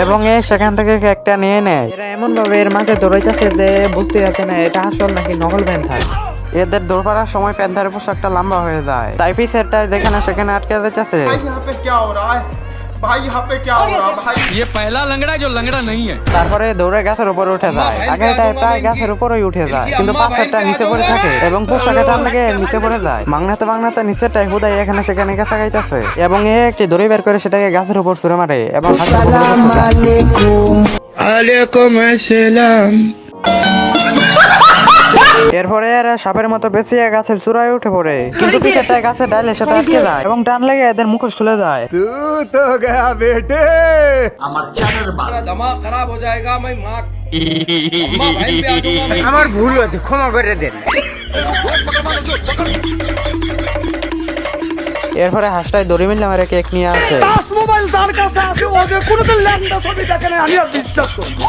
এবং সেখান থেকে কেকটা নিয়ে নেয়। এরা এমন ভাবে এর মাকে দৌড়াইতেছে যে বুঝতে যাচ্ছে না এটা আসল নাকি নকল প্যান্থার। এদের দৌড় পাড়ার সময় প্যান্থারের পোশাকটা লম্বা হয়ে যায়, তাই পিছেরটা যেখানে সেখানে আটকে যাচ্ছে। ये पहला लंगड़ा जो लंगड़ा नहीं है। তারপরে দৌড়ে গাছের উপরে উঠে যায়। আগেরটায় প্রায় গাছের উপরেই উঠে যায়, কিন্তু পাশেরটা নিচে পড়ে থাকে এবং পোশাকে টান লেগে নিচে পড়ে যায়। মাংনাতে মাংনাতে নিচেরটাই হুদাই এখানে সেখানে গেছে গাইতেছে এবং একটি দড়ি বের করে সেটাকে গাছের উপর ছুঁড়ে মারে এবং এরপরে এরা সাপের মতো পেঁচিয়ে গাছের চূড়ায় উঠে পড়ে, কিন্তু পিছেরটায় গাছের ডালে সেটা আটকে যায় এবং টান লেগে এদের মুখোশ খুলে যায়। दिमाग खराब हो जाएगा। मैं माँ अम्मा भाई पे आ जाऊंगा मैं। আমার ভুল হয়েছে, ক্ষমা করে দেন। এরপরে হাঁসটায় দড়ি মিললে আমার কেক নিয়ে আসে। মোবাইল তার কাছে আছে, ওকে কোনোদিন ল্যাংটা ছবি দেখে নাই, আমি আর বিশ্বাস করব।